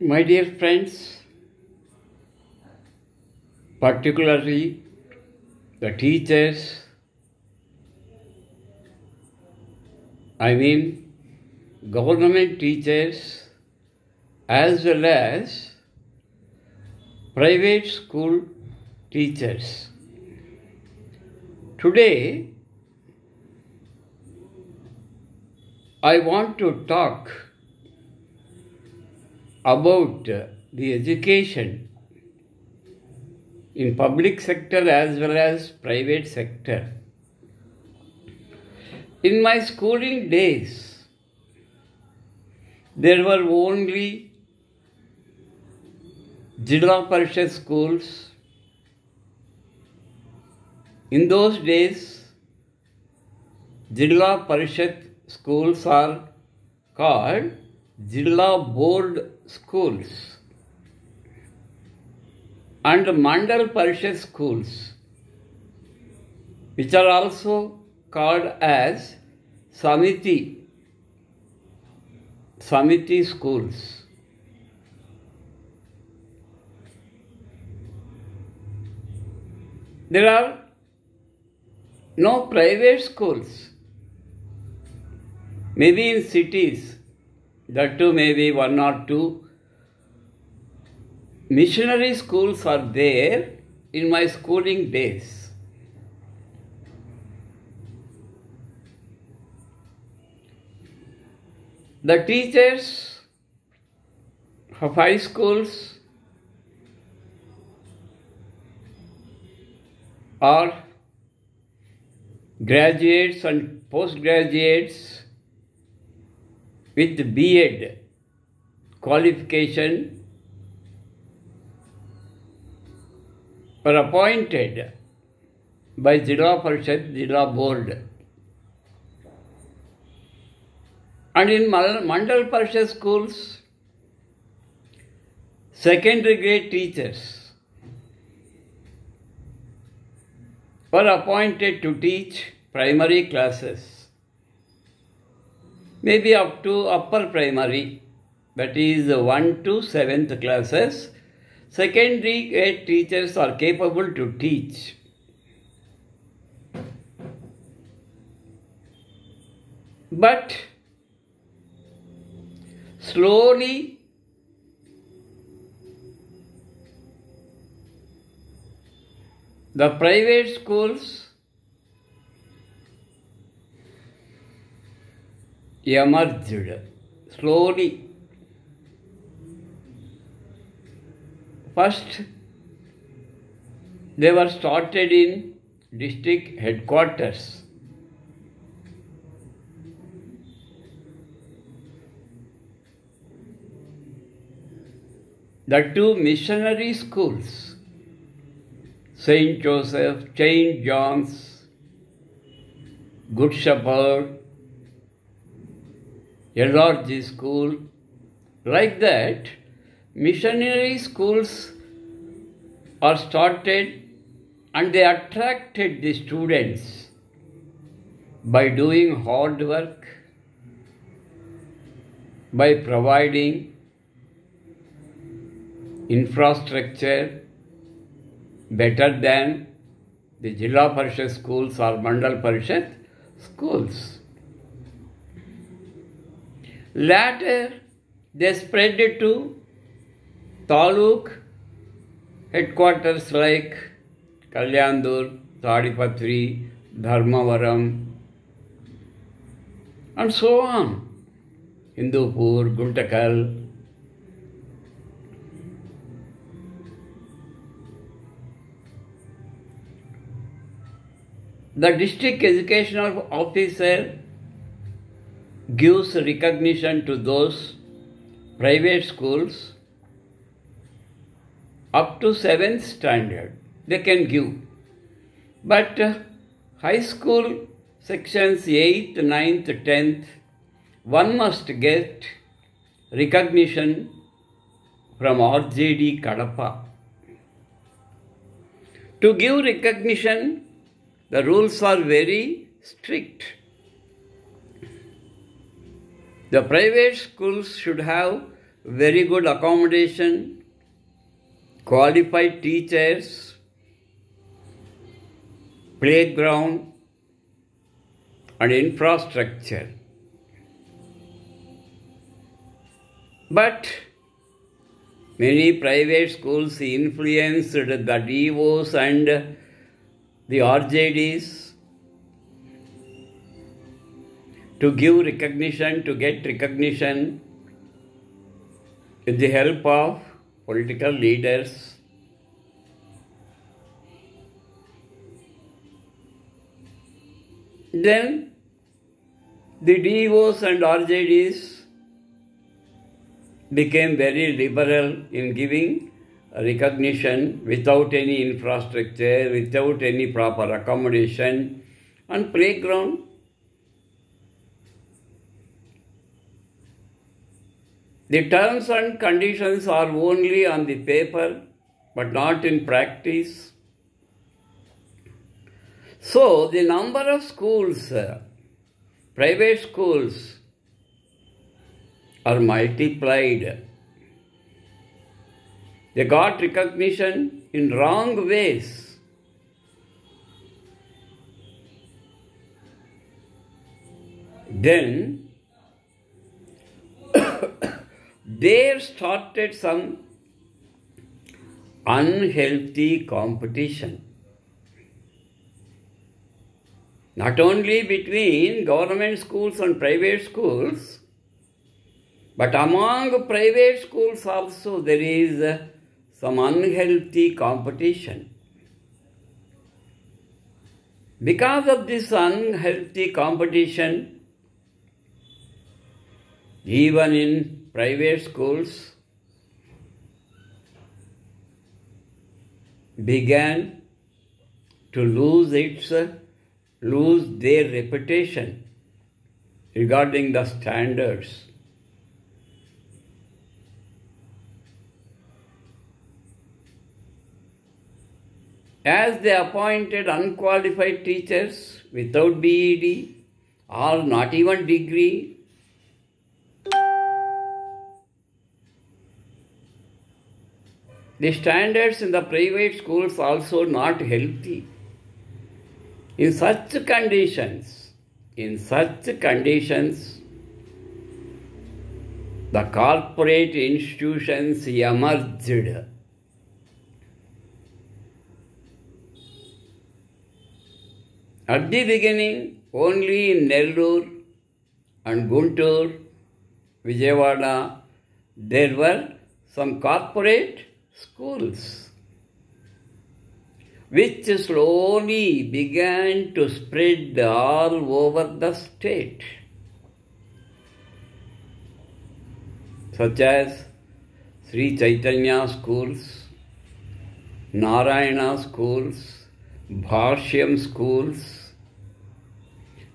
My dear friends, particularly the teachers, government teachers as well as private school teachers. Today, I want to talk about the education in public sector as well as private sector. In my schooling days, there were only Jilla Parishad schools. In those days, Jilla Parishad schools are called Jilla Board schools and Mandal Parishad schools, which are also called as Samiti schools. There are no private schools. Maybe in cities, that too maybe one or two missionary schools are there in my schooling days. The teachers of high schools are graduates and postgraduates with B.Ed qualification were appointed by Jilla Parishad, Jilla Board. And in Mandal Parishad schools, secondary grade teachers were appointed to teach primary classes, maybe up to upper primary, that is 1 to 7th classes. Secondary grade teachers are capable to teach. But slowly the private schools emerged. Slowly. First, they were started in district headquarters. The two missionary schools, St. Joseph, St. John's, Good Shepherd, LRG school, like that, missionary schools are started and they attracted the students by doing hard work, by providing infrastructure better than the Jilla Parishad schools or Mandal Parishad schools. Later, they spread it to Taluk headquarters like Kalyandur, Tadipatri, Dharmavaram, and so on. Hindupur, Guntakal. The district educational officer gives recognition to those private schools up to 7th standard. They can give. But high school sections 8th, 9th, 10th, one must get recognition from RJD Kadapa. To give recognition, the rules are very strict. The private schools should have very good accommodation, qualified teachers, playground, and infrastructure. But many private schools influenced the DOs and the RJDs to give recognition, to get recognition with the help of political leaders. Then the DOs and RJDs became very liberal in giving recognition without any infrastructure, without any proper accommodation and playground. The terms and conditions are only on the paper but not in practice. So the number of schools, private schools, are multiplied. They got recognition in wrong ways. Then there started some unhealthy competition. Not only between government schools and private schools, but among private schools also there is some unhealthy competition. Because of this unhealthy competition, even in private schools began to lose their reputation regarding the standards. As they appointed unqualified teachers without BEd or not even degree, the standards in the private schools also not healthy. In such conditions, the corporate institutions emerged. At the beginning, only in Nellore and Guntur, Vijayawada, there were some corporate schools which slowly began to spread all over the state, such as Sri Chaitanya schools, Narayana schools, Bhashyam schools,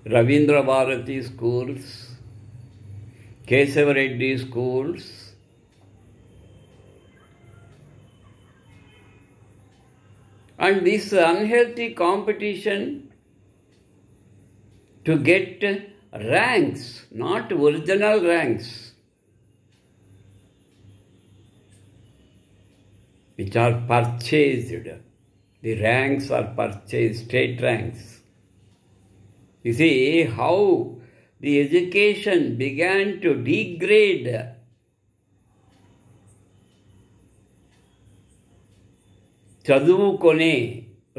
Ravindra Bharati schools, Kesava Reddy schools, and this unhealthy competition to get ranks, not original ranks, which are purchased. The ranks are purchased, state ranks. You see how the education began to degrade. చదువుకొనే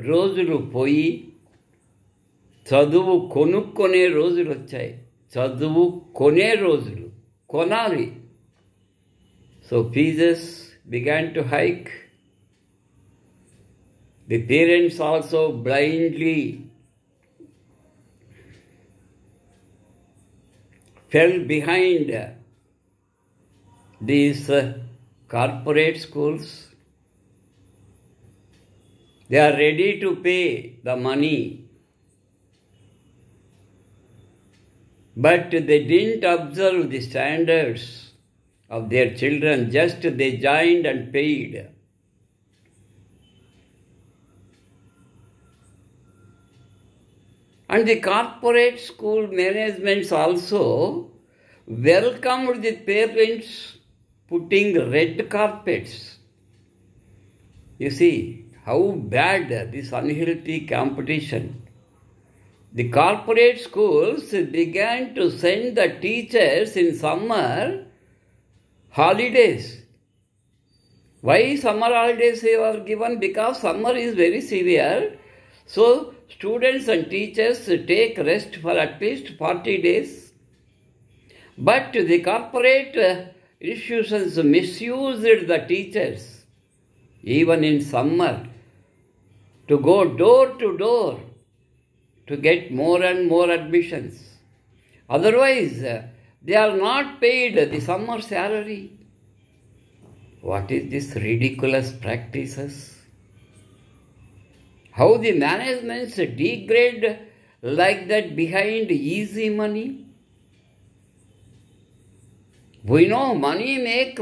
రోజులు పోయి చదువు కొనుక్కునే రోజులు వచ్చాయి. చదువుకొనే రోజులు కొనాలి. So fees began to hike. The parents also blindly fell behind these corporate schools. They are ready to pay the money, but they didn't observe the standards of their children, just they joined and paid. And the corporate school managements also welcomed the parents putting red carpets. You see how bad this unhealthy competition. The corporate schools began to send the teachers in summer holidays. Why summer holidays were given? Because summer is very severe. So students and teachers take rest for at least 40 days. But the corporate institutions misused the teachers, even in summer, to go door to door to get more and more admissions. Otherwise, they are not paid the summer salary. What is this ridiculous practices? How the managements degrade like that behind easy money? We know money makes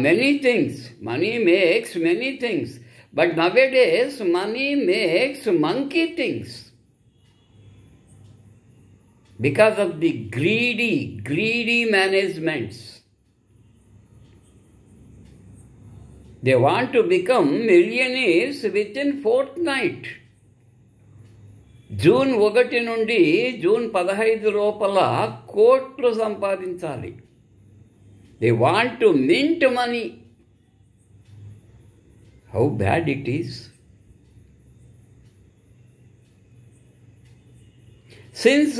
many things. Money makes many things. But nowadays, money makes monkey things. Because of the greedy managements. They want to become millionaires within fortnight. June 1 నుండి June 15 లోపల కోట్లు సంపాదించాలి. They want to mint money. How bad it is. Since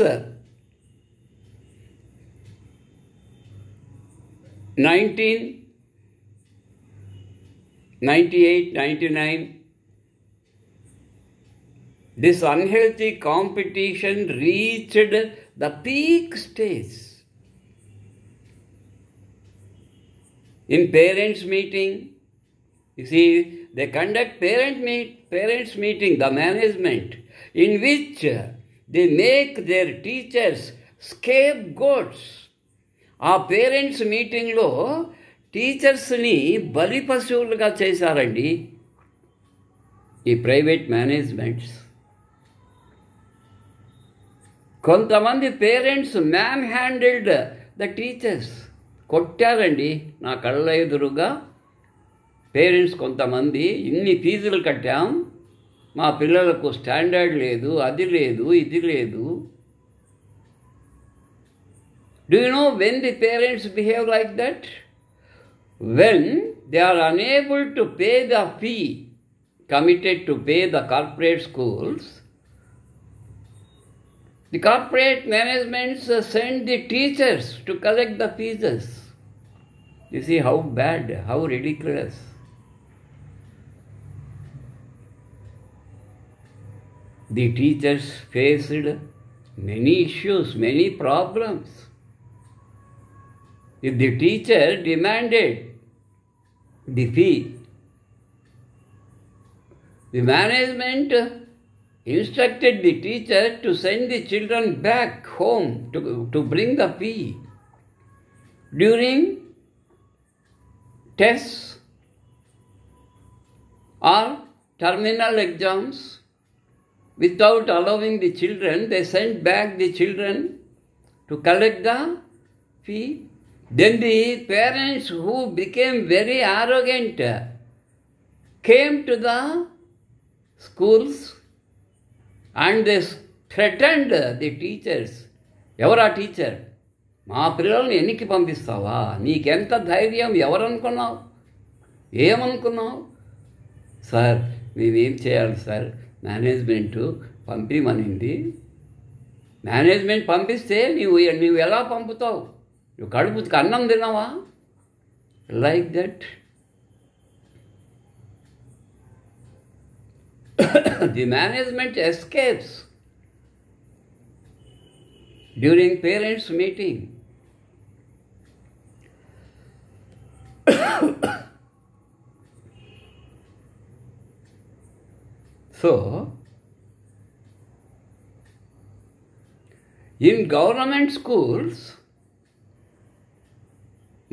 1998-99, this unhealthy competition reached the peak stage. In parents' meeting, you see, they conduct parents' meeting, the management, in which they make their teachers scapegoats. ఆ parents మీటింగ్లో టీచర్స్ని బలి పశువులుగా చేశారండి ఈ private managements. కొంతమంది parents man handled the teachers, కొట్టారండి నా కళ్ళ ఎదురుగా. పేరెంట్స్ కొంతమంది ఇన్ని ఫీజులు కట్టాం, మా పిల్లలకు స్టాండర్డ్ లేదు, అది లేదు, ఇది లేదు. Do you know when the parents behave like that? When they are unable to pay the fee committed to pay the corporate schools, the corporate managements send the teachers to collect the fees. You see how bad, how ridiculous. The teachers faced many issues, many problems. If the teacher demanded the fee, the management instructed the teacher to send the children back home to bring the fee. During tests or terminal exams, without allowing the children, they sent back the children to collect the fee. Then the parents who became very arrogant came to the schools and they threatened the teachers. ఎవరా teacher? మా పిల్లల్ని ఎన్నికి పంపిస్తావా? నీకెంత ధైర్యం? ఎవరనుకున్నావు? ఏమనుకున్నావు? Sir మేమేం చేయాలి సార్? మేనేజ్మెంటు పంపిమనింది. మేనేజ్మెంట్ పంపిస్తే నువ్వు ఎలా పంపుతావు? నువ్వు కడుపుకి అన్నం తినవా? Like that. The management escapes during parents' meeting. So, in government schools,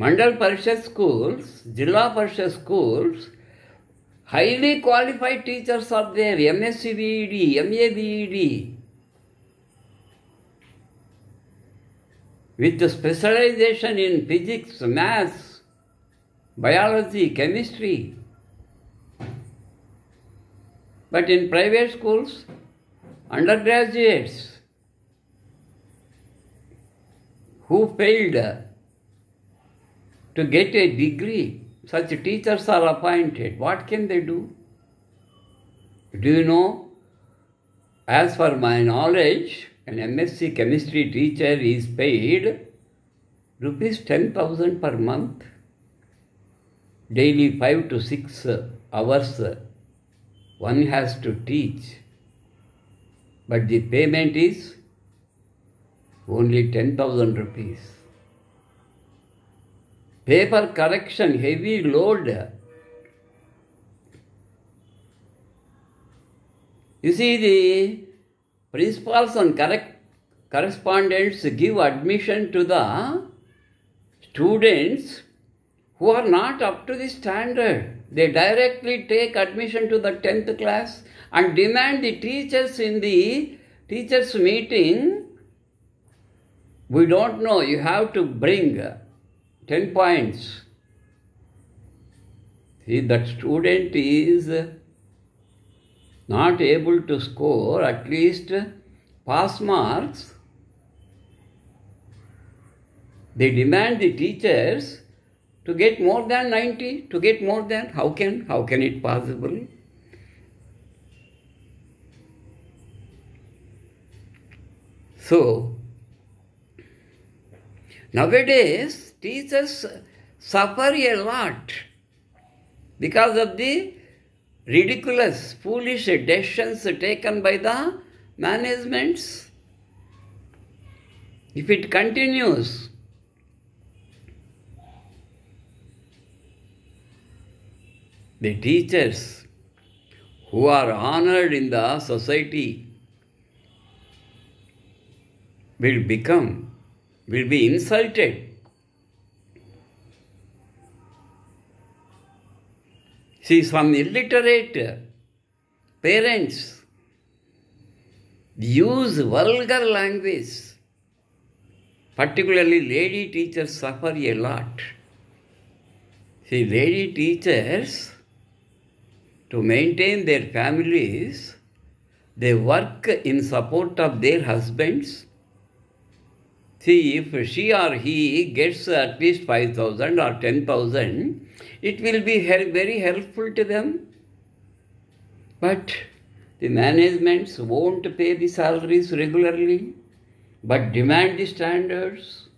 Mandal Parishad schools, Jilla Parishad schools, highly qualified teachers are there, MSc BEd, MA BEd, with the specialization in physics, maths, biology, chemistry. But in private schools, undergraduates who failed to get a degree, such teachers are appointed. What can they do? Do you know? As per my knowledge, an MSc chemistry teacher is paid rupees 10,000 per month, daily 5 to 6 hours one has to teach, but the payment is only 10,000 rupees. Paper correction, heavy load. You see, the principals and correspondents give admission to the students who are not up to the standard. They directly take admission to the 10th class and demand the teachers in the teachers' meeting. We don't know, you have to bring 10 points. See, that student is not able to score at least pass marks. They demand the teachers to get more than 90, to get more than, how can it possible? So, nowadays, teachers suffer a lot because of the ridiculous, foolish decisions taken by the managements. If it continues, the teachers who are honored in the society will be insulted. See, some illiterate parents use vulgar language. Particularly lady teachers suffer a lot. See, lady teachers, to maintain their families, they work in support of their husbands. See, if she or he gets at least 5,000 or 10,000, it will be very helpful to them. But the managements won't pay the salaries regularly, but demand the standards,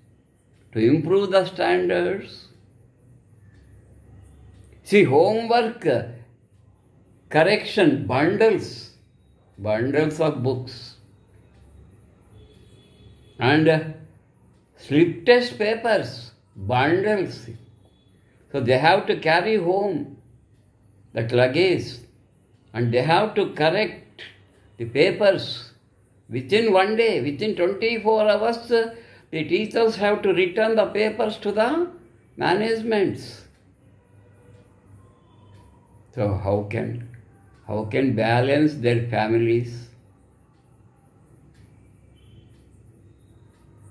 to improve the standards. See, homework correction, bundles of books, and slip test papers, bundles. So they have to carry home that luggage and they have to correct the papers within one day, within 24 hours. The teachers have to return the papers to the managements. So how can balance their families?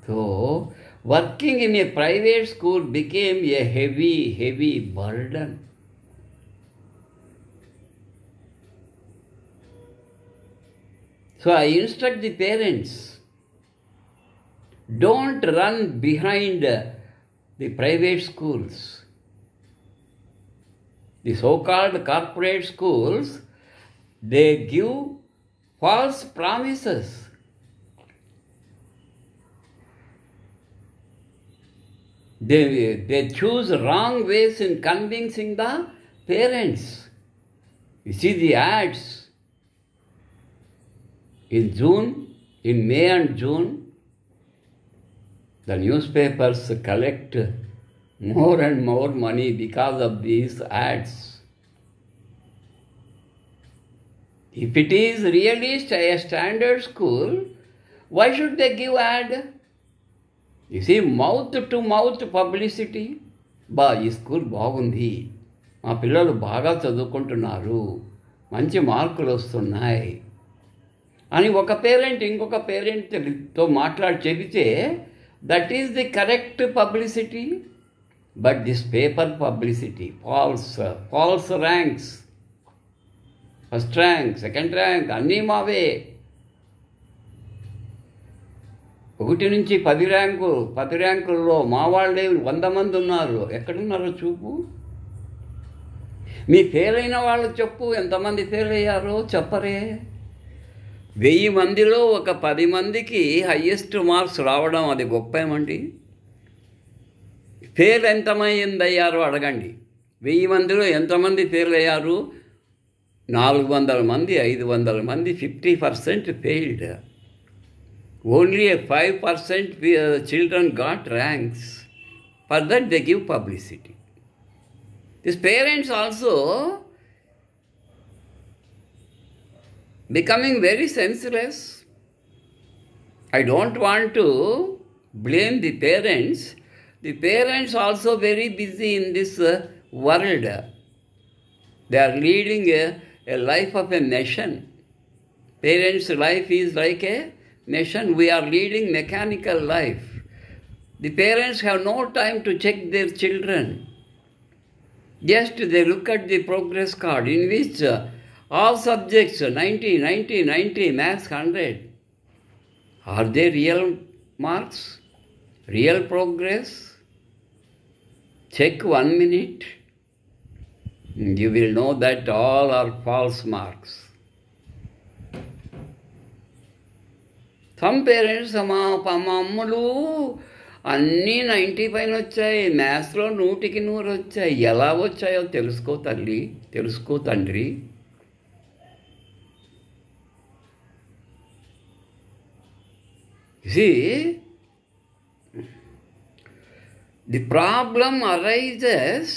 So working in a private school became a heavy burden. So I instruct the parents, don't run behind the private schools. The so-called corporate schools, they give false promises. They choose wrong ways in convincing the parents. You see the ads in May and June, the newspapers collect more and more money because of these ads. If it is really a standard school, why should they give ad? You see, mouth-to-mouth publicity. ఈ school బాగుంది, మా పిల్లలు బాగా చదువుకుంటున్నారు, మంచి మార్కులు వస్తున్నాయి అని ఒక పేరెంట్ ఇంకొక పేరెంట్తో మాట్లాడి చెబితే, that is the correct publicity. But this paper publicity, false ranks, first rank, second rank, అన్నీ మావే. 1 నుంచి 10 ర్యాంకుల్లో మా వాళ్ళే 100 మంది ఉన్నారు. ఎక్కడున్నారో చూపు. మీ ఫెయిల్ అయిన వాళ్ళు చెప్పు, ఎంతమంది ఫెయిల్ అయ్యారో చెప్పరే. 1000 మందిలో ఒక 10 మందికి హయ్యెస్ట్ మార్క్స్ రావడం అది గొప్పేమండి. ఫెయిల్ ఎంతమంది అయ్యారో అడగండి. 1000 మందిలో ఎంతమంది ఫెయిల్ అయ్యారు? 400 మంది, 500 మంది, 50% failed. Only a 5% children got ranks. For that they give publicity. These parents also becoming very senseless. I don't want to blame the parents. The parents also very busy in this world. They are leading a life of a nation. Parents' life is like a nation. We are leading mechanical life. The parents have no time to check their children. Just they look at the progress card in which all subjects 90, 90, 90, maths 100. Are they real marks? Real progress? Check 1 minute. You will know that all are false marks. Some parents, మా అమ్మలు అన్నీ 90 పైన వచ్చాయి, మ్యాథ్స్లో 100కి 100 వచ్చాయి. ఎలా వచ్చాయో తెలుసుకో తల్లి, తెలుసుకో తండ్రి. See, the problem arises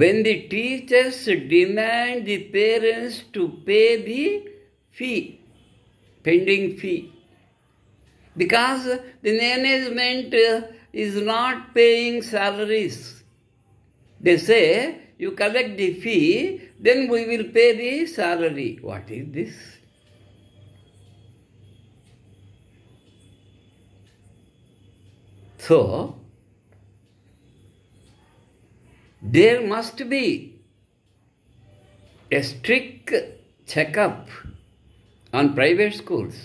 when the teachers demand the parents to pay the fee, pending fee, because the management is not paying salaries. They say, you collect the fee, then we will pay the salary. What is this? So, there must be a strict checkup on private schools.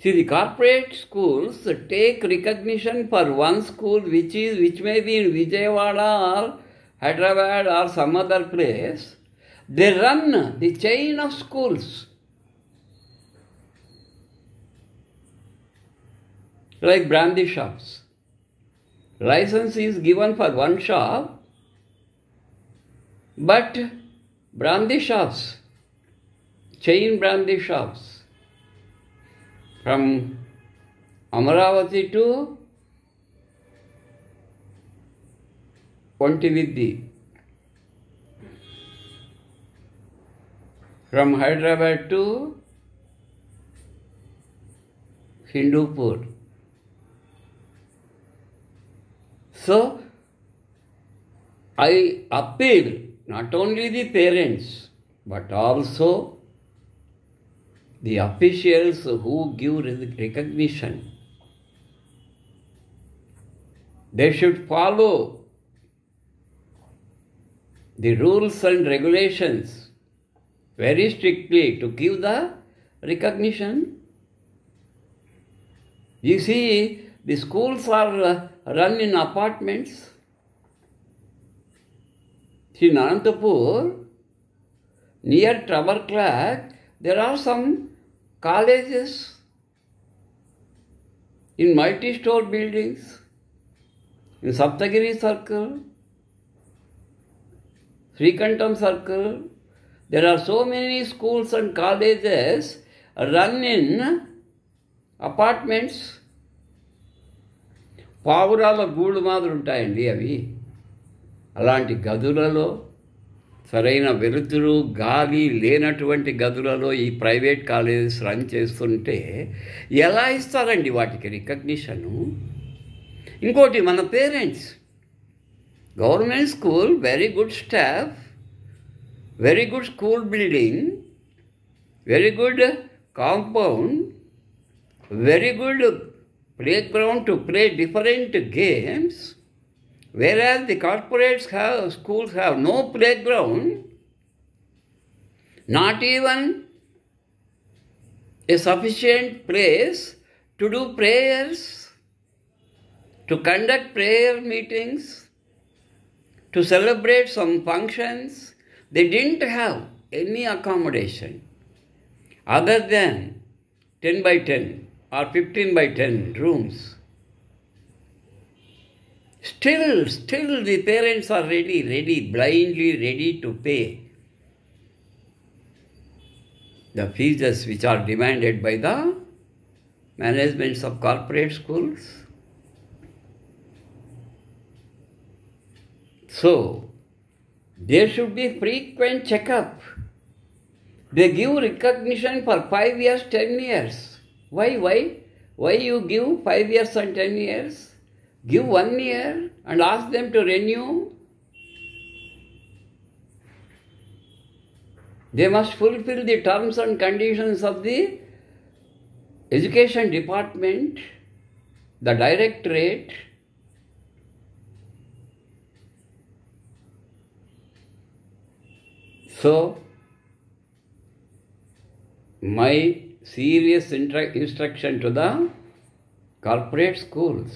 See, the corporate schools take recognition for one school which may be in Vijayawada or Hyderabad or some other place. They run the chain of schools. Like brandy shops. License is given for one shop, but brandy shops, chain brandy shops, from Amaravati to Pontividhi, from Hyderabad to Hindupur. So, I appeal not only the parents, but also the officials who give recognition. They should follow the rules and regulations very strictly to give the recognition. You see, the schools are run in apartments. In Anantapur, near Traverclack, there are some colleges in multi-store buildings, in Saptagiri Circle, Srikantam Circle. There are so many schools and colleges run in apartments. పావురాల గూడు మాదిరి ఉంటాయండి అవి. అలాంటి గదులలో, సరైన వెలుతురు గాలి లేనటువంటి గదులలో ఈ ప్రైవేట్ కాలేజెస్ రన్ చేస్తుంటే ఎలా ఇస్తారండి వాటికి రికగ్నిషను? ఇంకోటి, మన parents, government school, very good staff, very good school building, very good compound, very good playground to play different games, whereas the corporate schools have no playground, not even a sufficient place to do prayers, to conduct prayer meetings, to celebrate some functions. They didn't have any accommodation other than 10 by 10 or 15 by 10 rooms. Still the parents are blindly ready to pay the fees which are demanded by the managements of corporate schools. So, there should be frequent checkup. They give recognition for 5 years, 10 years. Why? Why you give 5 years and 10 years? Give 1 year and ask them to renew. They must fulfill the terms and conditions of the education department, the directorate. So, my serious instruction to the corporate schools: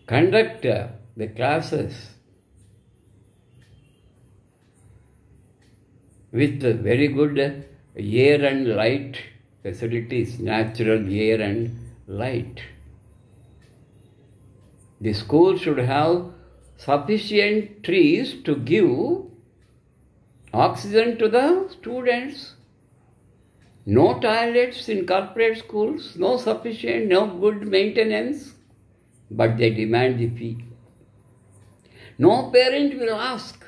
conduct the classes with very good air and light facilities, natural air and light. The school should have sufficient trees to give oxygen to the students. No toilets in corporate schools, no good maintenance, but they demand the fee. No parent will ask.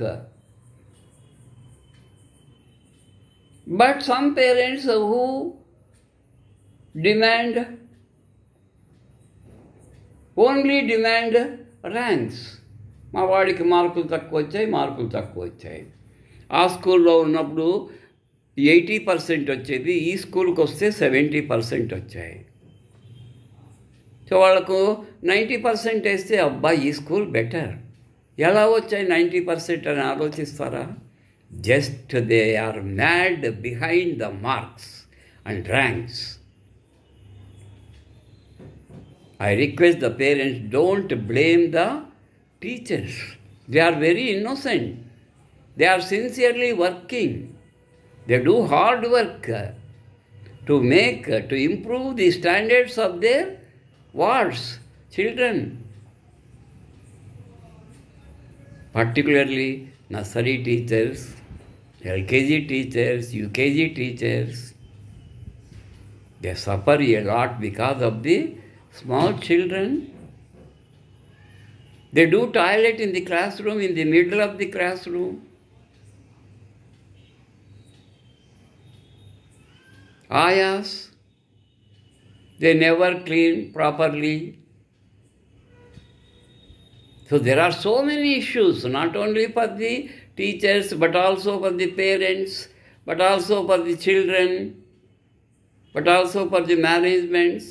But some parents who only demand ranks. మా వాడికి మార్కులు తక్కువ వచ్చాయి. ఆ స్కూల్లో ఉన్నప్పుడు 80% వచ్చేది, ఈ స్కూల్కి వస్తే 70% వచ్చాయి. సో వాళ్ళకు 90% వేస్తే అబ్బా ఈ స్కూల్ బెటర్. ఎలా వచ్చాయి 90% అని ఆలోచిస్తారా? Just they are mad behind the marks and ranks. I request the parents, don't blame the teachers. They are very innocent. They are sincerely working. They do hard work to improve the standards of their children. Particularly nursery teachers, LKG teachers, UKG teachers. They suffer a lot because of the small children. They do toilet in the classroom, in the middle of the classroom. Ayas, they never clean properly. So there are so many issues, not only for the teachers, but also for the parents, but also for the children, but also for the managements.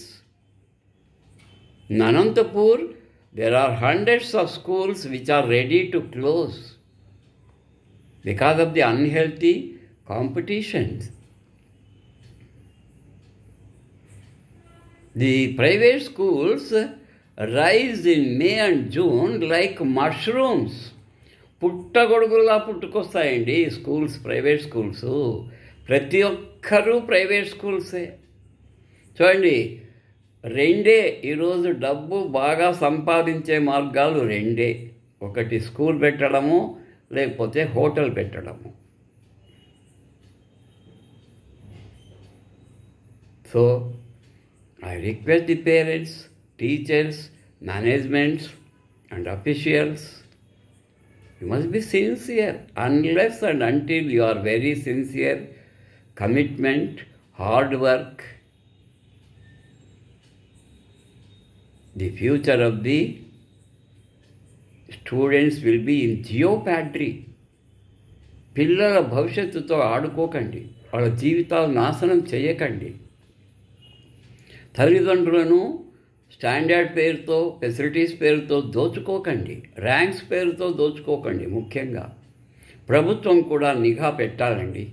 In Anantapur, there are hundreds of schools which are ready to close because of the unhealthy competitions. The private schools rise in May and June like mushrooms. పుట్టగొడుగులా పుట్టుకొస్తాయండి schools, private schools. ప్రతి ఒక్కరూ private స్కూల్సే. చూడండి, రెండే ఈరోజు డబ్బు బాగా సంపాదించే మార్గాలు రెండే. ఒకటి స్కూల్ పెట్టడము, లేకపోతే హోటల్ పెట్టడము. So I request the parents, teachers, managements and officials, you must be sincere. Unless and until you are very sincere, commitment, hard work, the future of the students will be in jeopardy. పిల్లల భవిష్యత్తుతో ఆడుకోకండి, వాళ్ళ జీవితాలు నాశనం చేయకండి. తల్లిదండ్రులను standard పేరుతో, facilities పేరుతో దోచుకోకండి, ranks పేరుతో దోచుకోకండి. ముఖ్యంగా ప్రభుత్వం కూడా నిఘా పెట్టాలండి.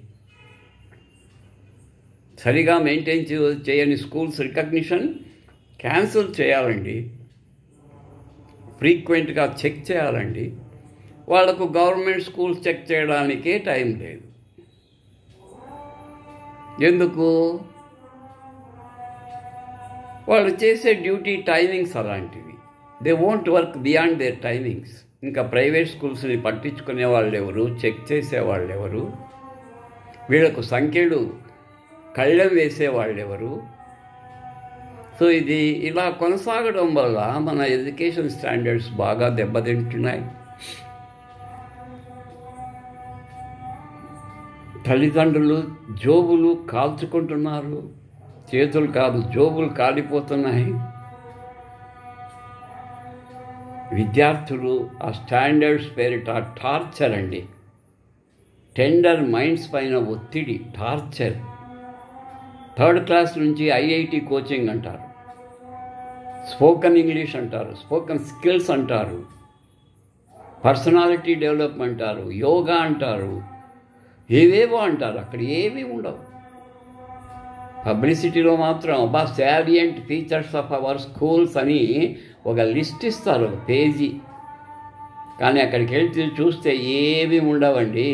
సరిగా మెయింటైన్ చేయని స్కూల్స్ రికగ్నిషన్ క్యాన్సిల్ చేయాలండి. ఫ్రీక్వెంట్గా చెక్ చేయాలండి. వాళ్లకు గవర్నమెంట్ స్కూల్స్ చెక్ చేయడానికే టైం లేదు. ఎందుకు? వాళ్ళు చేసే డ్యూటీ టైమింగ్స్ అలాంటివి. They won't work beyond their timings. ఇంకా ప్రైవేట్ స్కూల్స్ని పట్టించుకునే వాళ్ళు ఎవరు, చెక్ చేసేవాళ్ళు ఎవరు, వీళ్ళకు సంఖ్యలు కళ్ళెం వేసేవాళ్ళు ఎవరు? సో ఇది ఇలా కొనసాగడం వల్ల మన ఎడ్యుకేషన్ స్టాండర్డ్స్ బాగా దెబ్బతింటున్నాయి. తల్లిదండ్రులు జోబులు కాల్చుకుంటున్నారు. చేతులు కాదు, జోబులు కాలిపోతున్నాయి. విద్యార్థులు ఆ స్టాండర్డ్స్ పేరిట టార్చర్ అండి. టెండర్ మైండ్స్ పైన ఒత్తిడి, టార్చర్. 3rd క్లాస్ నుంచి ఐఐటి కోచింగ్ అంటారు, స్పోకన్ ఇంగ్లీష్ అంటారు, స్పోకన్ స్కిల్స్ అంటారు, పర్సనాలిటీ డెవలప్మెంట్ అంటారు, యోగా అంటారు, ఏవేవో అంటారు. అక్కడ ఏమీ ఉండవు. పబ్లిసిటీలో మాత్రం salient features of our schools అని ఒక లిస్ట్ ఇస్తారు, ఒక పేజీ. కానీ అక్కడికి వెళ్తే చూస్తే ఏమీ ఉండవండి.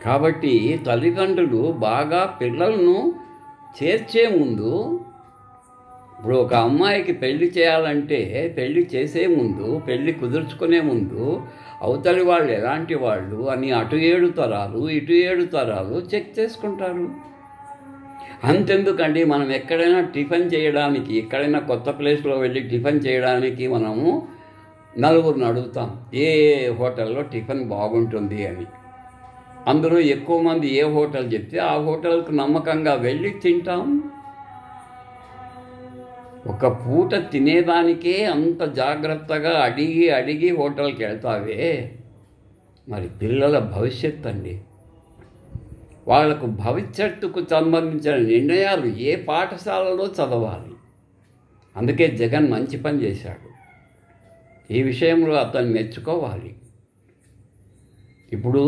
కాబట్టి తల్లిదండ్రులు బాగా పిల్లలను చేర్చే ముందు, ఇప్పుడు ఒక అమ్మాయికి పెళ్లి చేయాలంటే పెళ్లి చేసే ముందు, పెళ్లి కుదుర్చుకునే ముందు అవతలి వాళ్ళు ఎలాంటి వాళ్ళు అని అటు 7 తరాలు ఇటు 7 తరాలు చెక్ చేసుకుంటారు. అంతెందుకండి, మనం ఎక్కడైనా టిఫిన్ చేయడానికి, ఎక్కడైనా కొత్త ప్లేస్లో వెళ్ళి టిఫిన్ చేయడానికి మనము నలుగురిని అడుగుతాం ఏ హోటల్లో టిఫిన్ బాగుంటుంది అని. అందులో ఎక్కువ మంది ఏ హోటల్ చెప్తే ఆ హోటల్కు నమ్మకంగా వెళ్ళి తింటాం. ఒక పూట తినేదానికే అంత జాగ్రత్తగా అడిగి హోటల్కి వెళ్తావే, మరి పిల్లల భవిష్యత్తు అండి. వాళ్లకు భవిష్యత్తుకు సంబంధించిన నిర్ణయాలు ఏ పాఠశాలలో చదవాలి. అందుకే జగన్ మంచి పని చేశాడు. ఈ విషయంలో అతన్ని మెచ్చుకోవాలి. ఇప్పుడు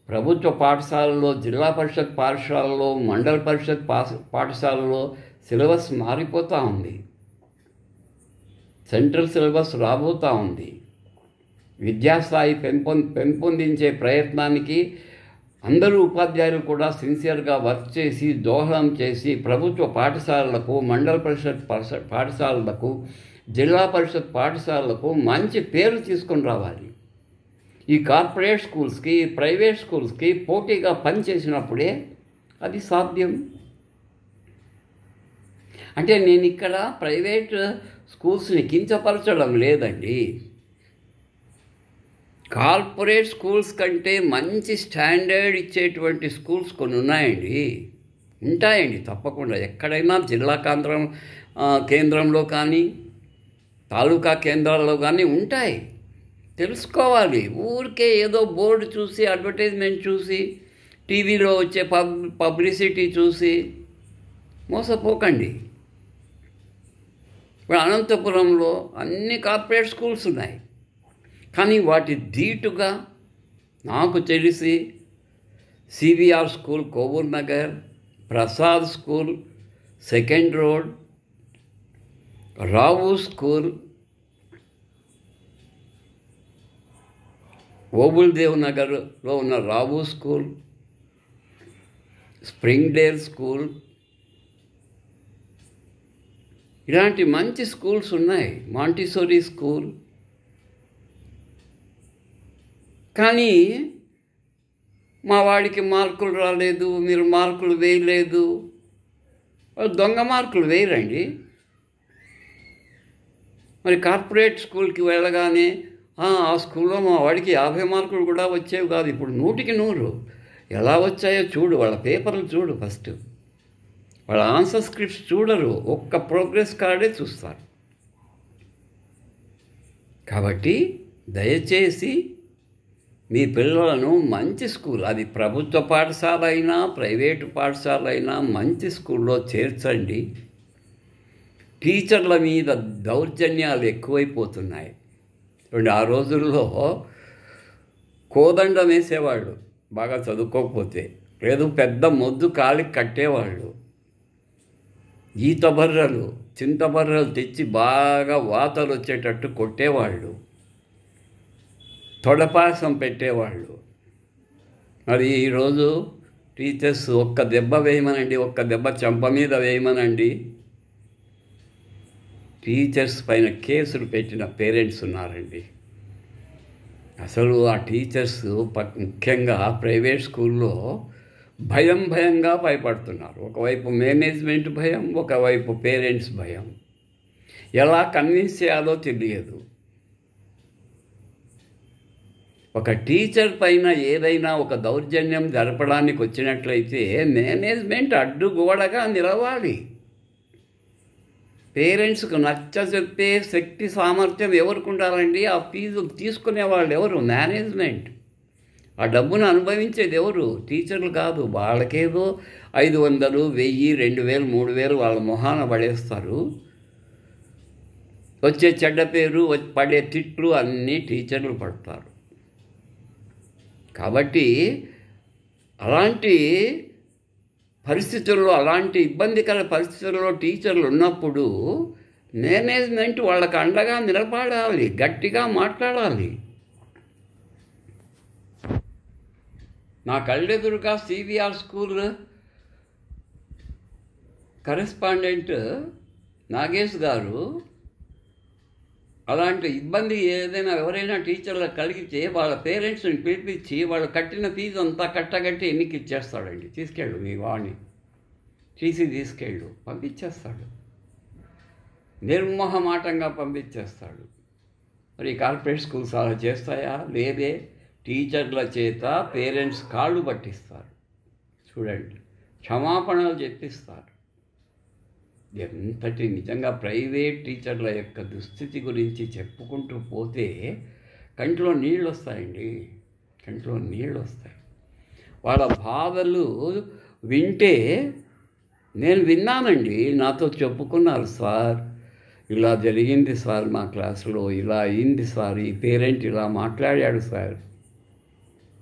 ప్రభుత్వ పాఠశాలలో, జిల్లా పరిషత్ పాఠశాలలో, మండల పరిషత్ పాఠశాలలో సిలబస్ మారిపోతూ ఉంది. సెంట్రల్ సిలబస్ రాబోతూ ఉంది. విద్యాస్థాయి పెంపొందించే ప్రయత్నానికి అందరూ ఉపాధ్యాయులు కూడా సిన్సియర్గా వర్క్ చేసి, దోహదం చేసి ప్రభుత్వ పాఠశాలలకు, మండల పరిషత్ పాఠశాలలకు, జిల్లా పరిషత్ పాఠశాలలకు మంచి పేరు తీసుకొని రావాలి. ఈ కార్పొరేట్ స్కూల్స్కి, ప్రైవేట్ స్కూల్స్కి పోటీగా పనిచేసినప్పుడే అది సాధ్యం. అంటే నేను ఇక్కడ ప్రైవేట్ స్కూల్స్ని కించపరచడం లేదండి. కార్పొరేట్ స్కూల్స్ కంటే మంచి స్టాండర్డ్ ఇచ్చేటువంటి స్కూల్స్ కొన్ని ఉంటాయండి తప్పకుండా. ఎక్కడైనా జిల్లా కేంద్రంలో కానీ, తాలూకా కేంద్రాల్లో కానీ ఉంటాయి. తెలుసుకోవాలి. ఊరికే ఏదో బోర్డు చూసి, అడ్వర్టైజ్మెంట్ చూసి, టీవీలో వచ్చే పబ్లిసిటీ చూసి మోసపోకండి. ఇప్పుడు అనంతపురంలో అన్ని కార్పొరేట్ స్కూల్స్ ఉన్నాయి. కానీ వాటి ధీటుగా నాకు తెలిసి CBR school Kovur Nagar, Prasad school, 2nd road, Rao school, Obuldev నగర్లో ఉన్న రావు స్కూల్, స్ప్రింగ్డేల్ స్కూల్, ఇలాంటి మంచి స్కూల్స్ ఉన్నాయి. Montessori school. కానీ మా వాడికి మార్కులు రాలేదు, మీరు మార్కులు వేయలేదు, వాళ్ళు దొంగ మార్కులు వేయరండి. మరి కార్పొరేట్ స్కూల్కి వెళ్ళగానే ఆ స్కూల్లో మా వాడికి 50 మార్కులు కూడా వచ్చేవి కాదు, ఇప్పుడు 100కి 100 ఎలా వచ్చాయో చూడు, వాళ్ళ పేపర్లు చూడు, ఫస్ట్ వాళ్ళ ఆన్సర్ స్క్రిప్ట్స్ చూడరు, ఒక్క ప్రోగ్రెస్ కార్డే చూస్తారు. కాబట్టి దయచేసి మీ పిల్లలను మంచి స్కూల్, అది ప్రభుత్వ పాఠశాల అయినా ప్రైవేటు పాఠశాల అయినా మంచి స్కూల్లో చేర్చండి. టీచర్ల మీద దౌర్జన్యాలు ఎక్కువైపోతున్నాయి. చూడండి, ఆ రోజుల్లో కోదండం వేసేవాళ్ళు బాగా చదువుకోకపోతే, లేదు పెద్ద మొద్దు కాలికి కట్టేవాళ్ళు. ఈతబర్రలు చింతబర్రలు తెచ్చి బాగా వాతలు వచ్చేటట్టు కొట్టేవాళ్ళు. తొడపాసం పెట్టేవాళ్ళు. మరి ఈరోజు టీచర్స్ ఒక్క దెబ్బ వేయమనండి, ఒక్క దెబ్బ చెంప మీద వేయమనండి, టీచర్స్ పైన కేసులు పెట్టిన పేరెంట్స్ ఉన్నారండి. అసలు ఆ టీచర్స్ ముఖ్యంగా ప్రైవేట్ స్కూల్లో భయంగా భయపడుతున్నారు. ఒకవైపు మేనేజ్మెంట్ భయం, ఒకవైపు పేరెంట్స్ భయం. ఎలా కన్విన్స్ చేయాలో తెలియదు. ఒక టీచర్ పైన ఏదైనా ఒక దౌర్జన్యం జరపడానికి వచ్చినట్లయితే మేనేజ్మెంట్ అడ్డుగోడగా నిలవాలి. పేరెంట్స్కు నచ్చజెప్పే శక్తి సామర్థ్యం ఎవరికి ఉండాలండి? ఆ ఫీజు తీసుకునే వాళ్ళు ఎవరు? మేనేజ్మెంట్. ఆ డబ్బును అనుభవించేది ఎవరు? టీచర్లు కాదు. వాళ్ళకేదో 500, 1000, 2000, 3000 వాళ్ళ మొహాన పడేస్తారు. వచ్చే చెడ్డ పేరు, పడే తిట్లు అన్నీ టీచర్లు పడతారు. కాబట్టి అలాంటి పరిస్థితుల్లో, అలాంటి ఇబ్బందికర పరిస్థితుల్లో టీచర్లు ఉన్నప్పుడు మేనేజ్మెంట్ వాళ్ళకు అండగా నిలబడాలి, గట్టిగా మాట్లాడాలి. నా కళ్ళెదురుగా సివిఆర్ స్కూల్ కరెస్పాండెంట్ నాగేష్ గారు అలాంటి ఇబ్బంది ఏదైనా ఎవరైనా టీచర్లకు కలిగితే వాళ్ళ పేరెంట్స్ని పిలిపించి వాళ్ళు కట్టిన ఫీజు అంతా కట్టగట్టి ఎన్నికి ఇచ్చేస్తాడండి. తీసుకెళ్ళు మీ వాడిని, తీసుకెళ్ళు, పంపించేస్తాడు. నిర్మోహమాటంగా పంపించేస్తాడు. మరి కార్పొరేట్ స్కూల్స్ అలా చేస్తాయా? లేదే. టీచర్ల చేత పేరెంట్స్ కాళ్ళు పట్టిస్తారు. చూడండి, క్షమాపణలు చెప్పిస్తారు. ఎంతటి నిజంగా ప్రైవేట్ టీచర్ల యొక్క దుస్థితి గురించి చెప్పుకుంటూ పోతే కంట్లో నీళ్ళు వస్తాయండి, కంట్లో నీళ్ళు వస్తాయి. వాళ్ళ బాధలు వింటే, నేను విన్నానండి, నాతో చెప్పుకున్నారు, సార్ ఇలా జరిగింది సార్, మా క్లాసులో ఇలా అయింది సార్, ఈ పేరెంట్ ఇలా మాట్లాడాడు సార్,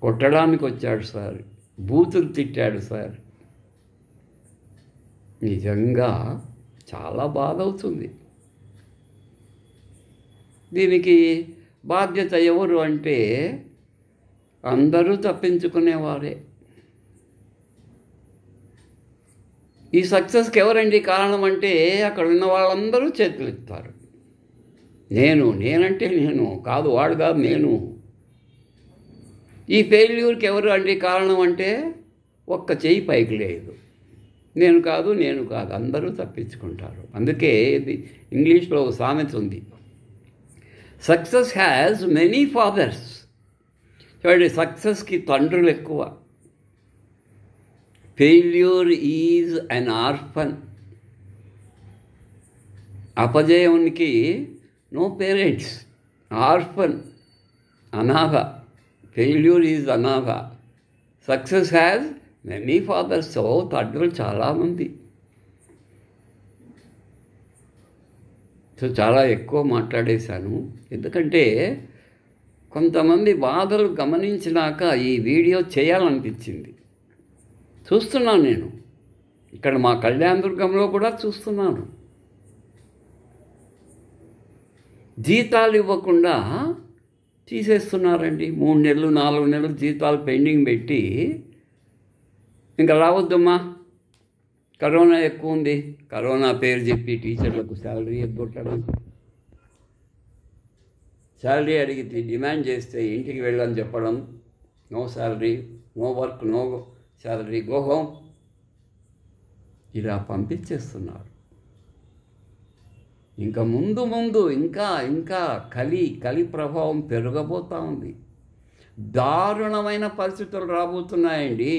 కొట్టడానికి వచ్చాడు సార్, బూతులు తిట్టాడు సార్. నిజంగా చాలా బాధ అవుతుంది. దీనికి బాధ్యత ఎవరు అంటే అందరూ తప్పించుకునేవారే. ఈ సక్సెస్కి ఎవరండి కారణం అంటే అక్కడ ఉన్న వాళ్ళందరూ చేతులు ఎత్తారు. నేనంటే నేను కాదు, వాడు కాదు, నేను. ఈ ఫెయిల్యూర్కి ఎవరు అండి కారణం అంటే ఒక్క చెయ్యి పైకి లేదు. నేను కాదు, అందరూ తప్పించుకుంటారు. అందుకే ఇది ఇంగ్లీష్లో ఒక సామెత ఉంది, సక్సెస్ హ్యాస్ మెనీ ఫాదర్స్. చూడండి, సక్సెస్కి తండ్రులు ఎక్కువ. Failure is an orphan. అపజయానికి నో పేరెంట్స్, ఆర్ఫన్, అనాథ. ఫెయిల్యూర్ ఈజ్ అనాథ. Success has many fathers. తండ్రులు చాలామంది. సో చాలా ఎక్కువ మాట్లాడేశాను, ఎందుకంటే కొంతమంది బాధలు గమనించినాక ఈ వీడియో చేయాలనిపించింది. చూస్తున్నాను నేను, ఇక్కడ మా కళ్యాణదుర్గంలో కూడా చూస్తున్నాను. జీతాలు ఇవ్వకుండా తీసేస్తున్నారండి. 3 నెలలు 4 నెలలు జీతాలు పెండింగ్ పెట్టి, ఇంకా రావద్దమ్మా, కరోనా ఎక్కువ ఉంది, కరోనా పేరు చెప్పి టీచర్లకు శాలరీ ఎగ్గొట్టడం. శాలరీ అడిగితే డిమాండ్ చేస్తే ఇంటికి వెళ్ళని చెప్పడం, no salary, no work, no salary, go home, ఇలా పంపించేస్తున్నారు. ఇంకా ముందు ఇంకా కలి ప్రభావం పెరగబోతూ ఉంది. దారుణమైన పరిస్థితులు రాబోతున్నాయండి.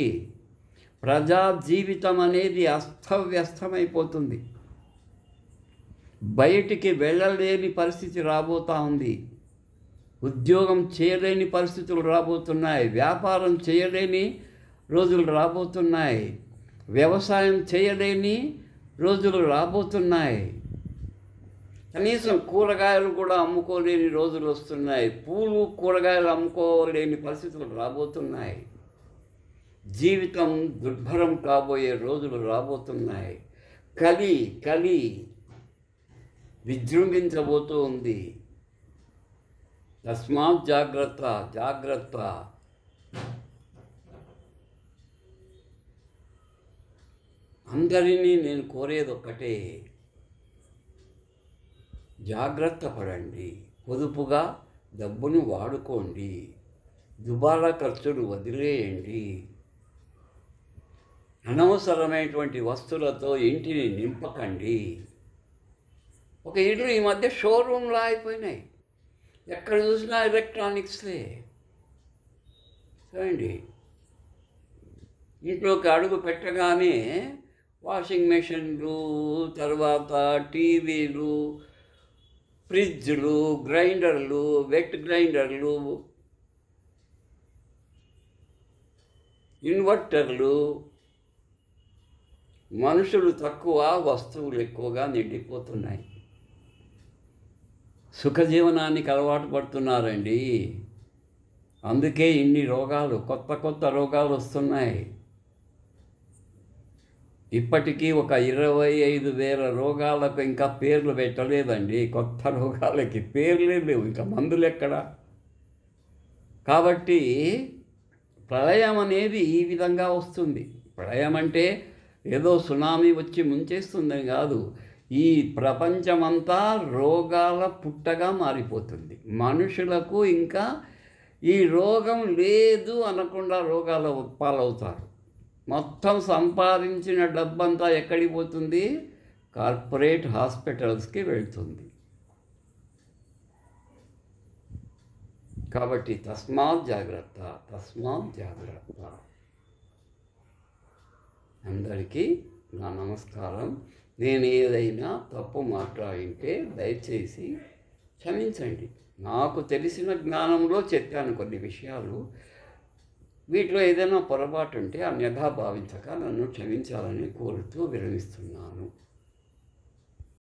ప్రజా జీవితం అనేది అస్తవ్యస్తమైపోతుంది. బయటికి వెళ్ళలేని పరిస్థితి రాబోతూ ఉంది. ఉద్యోగం చేయలేని పరిస్థితులు రాబోతున్నాయి, వ్యాపారం చేయలేని రోజులు రాబోతున్నాయి, వ్యవసాయం చేయలేని రోజులు రాబోతున్నాయి, కనీసం కూరగాయలు కూడా అమ్ముకోలేని రోజులు వస్తున్నాయి, పూలు కూరగాయలు అమ్ముకోలేని పరిస్థితులు రాబోతున్నాయి, జీవితం దుర్భరం కాబోయే రోజులు రాబోతున్నాయి, కలి విజృంభించబోతూ ఉంది. తస్మాత్ జాగ్రత్త జాగ్రత్త. అందరినీ నేను కోరేది ఒక్కటే, జాగ్రత్త పడండి, పొదుపుగా డబ్బును వాడుకోండి, దుబారా ఖర్చులు వదిలేయండి, అనవసరమైనటువంటి వస్తువులతో ఇంటిని నింపకండి. ఒక ఇల్లు ఈ మధ్య షోరూమ్లా అయిపోయినాయి, ఎక్కడ చూసినా ఎలక్ట్రానిక్సే. చూడండి, ఇంట్లోకి అడుగు పెట్టగానే వాషింగ్ మెషిన్లు, తర్వాత టీవీలు, ఫ్రిడ్జ్లు, గ్రైండర్లు, వెట్ గ్రైండర్లు, ఇన్వర్టర్లు, మనుషులు తక్కువ, వస్తువులు ఎక్కువగా నిండిపోతున్నాయి. సుఖజీవనానికి అలవాటు పడుతున్నారండి, అందుకే ఇన్ని రోగాలు, కొత్త రోగాలు వస్తున్నాయి. ఇప్పటికీ ఒక 25,000 రోగాలకు ఇంకా పేర్లు పెట్టలేదండి. కొత్త రోగాలకి పేర్లే లేవు, ఇంకా మందులు ఎక్కడ. కాబట్టి ప్రళయం అనేది ఈ విధంగా వస్తుంది. ప్రళయం అంటే ఏదో సునామీ వచ్చి ముంచేస్తుందని కాదు, ఈ ప్రపంచమంతా రోగాల పుట్టగా మారిపోతుంది. మనుషులకు ఇంకా ఈ రోగం లేదు అనకుండా రోగాల పాలవుతారు. మొత్తం సంపాదించిన డబ్బంతా ఎక్కడికి పోతుంది? కార్పొరేట్ హాస్పిటల్స్కి వెళ్తుంది. కాబట్టి తస్మాత్ జాగ్రత్త, తస్మాత్ జాగ్రత్త. అందరికీ నా నమస్కారం. నేను ఏదైనా తప్పు మాట్లాడింటే దయచేసి క్షమించండి. నాకు తెలిసిన జ్ఞానంలో చెప్పాను కొన్ని విషయాలు. వీటిలో ఏదైనా పొరపాటు ఉంటే అన్యథా భావించక నన్ను క్షమించాలని కోరుతూ విరమిస్తున్నాను.